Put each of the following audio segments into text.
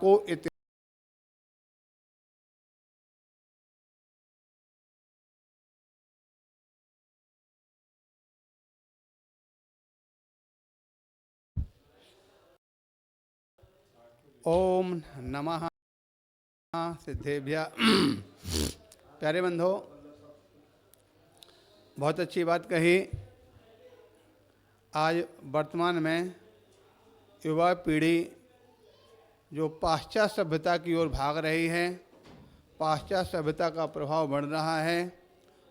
को ओम नमः सिद्धेभ्य। प्यारे बंधो, बहुत अच्छी बात कही। आज वर्तमान में युवा पीढ़ी जो पाश्चात्य सभ्यता की ओर भाग रही है, पाश्चात्य सभ्यता का प्रभाव बढ़ रहा है,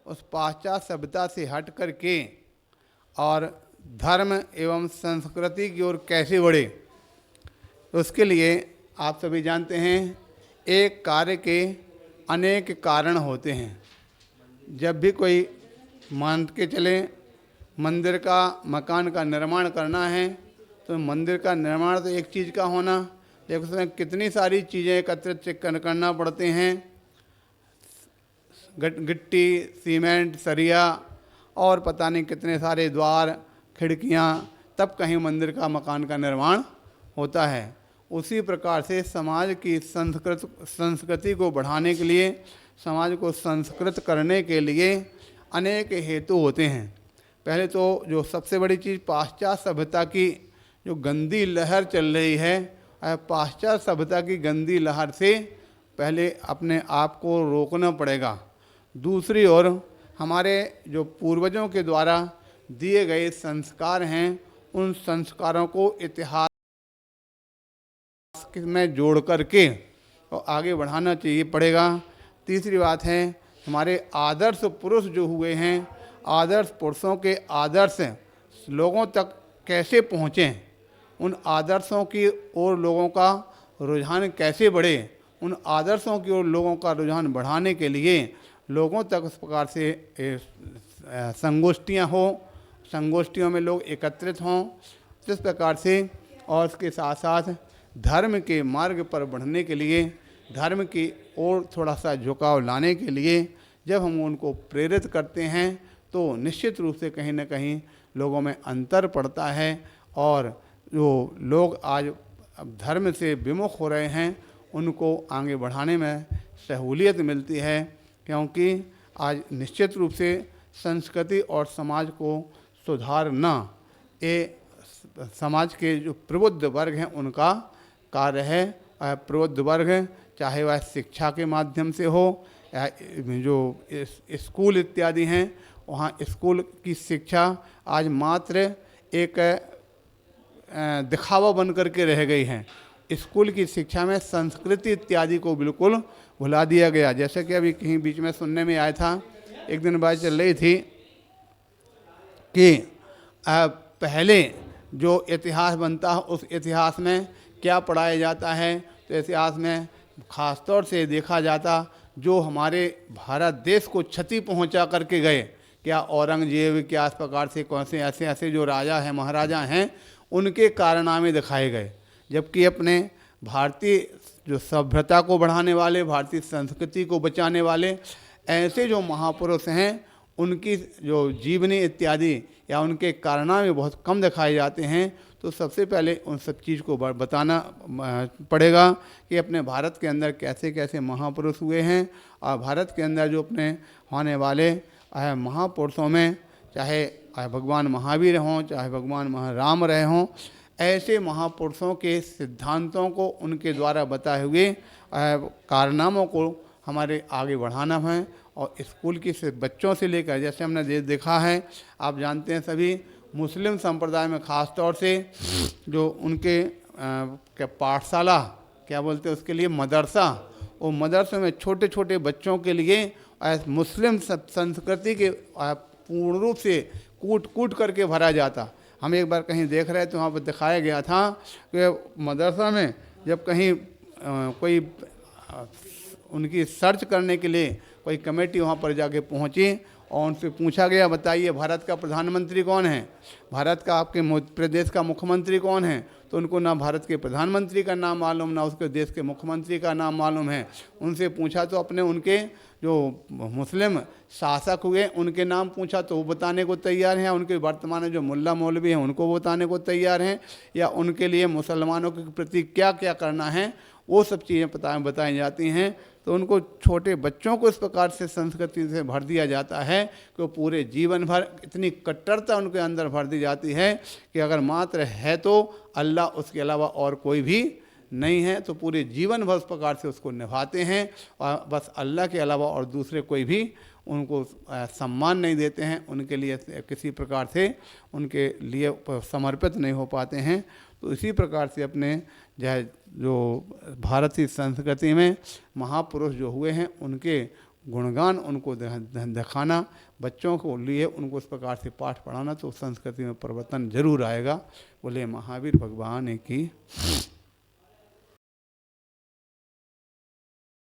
उस पाश्चात्य सभ्यता से हट करके और धर्म एवं संस्कृति की ओर कैसे बढ़े, उसके लिए आप सभी जानते हैं एक कार्य के अनेक कारण होते हैं। जब भी कोई मान के चले मंदिर का मकान का निर्माण करना है तो मंदिर का निर्माण तो एक चीज़ का होना, लेकिन उसमें कितनी सारी चीज़ें एकत्रित करना पड़ते हैं। गिट्टी, सीमेंट, सरिया और पता नहीं कितने सारे द्वार, खिड़कियाँ, तब कहीं मंदिर का मकान का निर्माण होता है। उसी प्रकार से समाज की संस्कृति को बढ़ाने के लिए, समाज को संस्कृत करने के लिए अनेक हेतु होते हैं। पहले तो जो सबसे बड़ी चीज़ पाश्चात्य सभ्यता की जो गंदी लहर चल रही है, पाश्चात्य सभ्यता की गंदी लहर से पहले अपने आप को रोकना पड़ेगा। दूसरी ओर हमारे जो पूर्वजों के द्वारा दिए गए संस्कार हैं, उन संस्कारों को इतिहास में जोड़ करके और आगे बढ़ाना चाहिए पड़ेगा। तीसरी बात है हमारे आदर्श पुरुष जो हुए हैं, आदर्श पुरुषों के आदर्श लोगों तक कैसे पहुँचें, उन आदर्शों की ओर लोगों का रुझान कैसे बढ़े, उन आदर्शों की ओर लोगों का रुझान बढ़ाने के लिए लोगों तक उस प्रकार से संगोष्ठियाँ हो, संगोष्ठियों में लोग एकत्रित हों, जिस प्रकार से, और उसके साथ साथ धर्म के मार्ग पर बढ़ने के लिए, धर्म की ओर थोड़ा सा झुकाव लाने के लिए जब हम उनको प्रेरित करते हैं तो निश्चित रूप से कहीं ना कहीं लोगों में अंतर पड़ता है। और जो लोग आज अब धर्म से विमुख हो रहे हैं उनको आगे बढ़ाने में सहूलियत मिलती है, क्योंकि आज निश्चित रूप से संस्कृति और समाज को सुधारना ये समाज के जो प्रबुद्ध वर्ग हैं उनका कार्य है। प्रबुद्ध वर्ग चाहे वह शिक्षा के माध्यम से हो या जो स्कूल इत्यादि हैं, वहाँ स्कूल की शिक्षा आज मात्र एक दिखावा बन करके रह गई है। स्कूल की शिक्षा में संस्कृति इत्यादि को बिल्कुल भुला दिया गया। जैसे कि अभी कहीं बीच में सुनने में आया था, एक दिन बात चल रही थी कि पहले जो इतिहास बनता है उस इतिहास में क्या पढ़ाया जाता है, तो इतिहास में ख़ासतौर से देखा जाता जो हमारे भारत देश को क्षति पहुंचा करके गए, क्या औरंगजेब, क्या इस प्रकार से कौन से ऐसे ऐसे जो राजा हैं, महाराजा हैं, उनके कारनामे दिखाए गए। जबकि अपने भारतीय जो सभ्यता को बढ़ाने वाले, भारतीय संस्कृति को बचाने वाले ऐसे जो महापुरुष हैं, उनकी जो जीवनी इत्यादि या उनके कारनामे बहुत कम दिखाए जाते हैं। तो सबसे पहले उन सब चीज़ को बताना पड़ेगा कि अपने भारत के अंदर कैसे कैसे महापुरुष हुए हैं, और भारत के अंदर जो अपने होने वाले महापुरुषों में चाहे भगवान महावीर हों, चाहे भगवान राम रहे हों, ऐसे महापुरुषों के सिद्धांतों को, उनके द्वारा बताए हुए कारनामों को हमारे आगे बढ़ाना है। और स्कूल की से बच्चों से लेकर, जैसे हमने देखा है, आप जानते हैं सभी मुस्लिम संप्रदाय में ख़ास तौर से जो उनके क्या पाठशाला क्या बोलते हैं उसके लिए, मदरसा, वो मदरसे में छोटे छोटे बच्चों के लिए मुस्लिम संस्कृति के पूर्ण रूप से कूट कूट करके भरा जाता। हम एक बार कहीं देख रहे थे, वहाँ पर दिखाया गया था कि मदरसा में जब कहीं कोई उनकी सर्च करने के लिए कोई कमेटी वहाँ पर जाके पहुँची और उनसे पूछा गया, बताइए भारत का प्रधानमंत्री कौन है, भारत का आपके प्रदेश का मुख्यमंत्री कौन है, तो उनको ना भारत के प्रधानमंत्री का नाम मालूम, ना उसके देश के मुख्यमंत्री का नाम मालूम है। उनसे पूछा तो अपने उनके जो मुस्लिम शासक हुए उनके नाम पूछा तो वो बताने को तैयार हैं, उनके वर्तमान में जो मुल्ला मौलवी हैं उनको बताने को तैयार हैं, या उनके लिए मुसलमानों के प्रति क्या क्या करना है वो सब चीज़ें बताई जाती हैं। तो उनको छोटे बच्चों को इस प्रकार से संस्कृति से भर दिया जाता है कि वो पूरे जीवन भर इतनी कट्टरता उनके अंदर भर दी जाती है कि अगर मात्र है तो अल्लाह, उसके अलावा और कोई भी नहीं है। तो पूरे जीवन भर उस प्रकार से उसको निभाते हैं और बस अल्लाह के अलावा और दूसरे कोई भी उनको सम्मान नहीं देते हैं, उनके लिए किसी प्रकार से उनके लिए समर्पित नहीं हो पाते हैं। तो इसी प्रकार से अपने जो भारतीय संस्कृति में महापुरुष जो हुए हैं उनके गुणगान उनको दिखाना, बच्चों को लिए उनको इस प्रकार से पाठ पढ़ाना, तो संस्कृति में परिवर्तन जरूर आएगा। बोले महावीर भगवान की।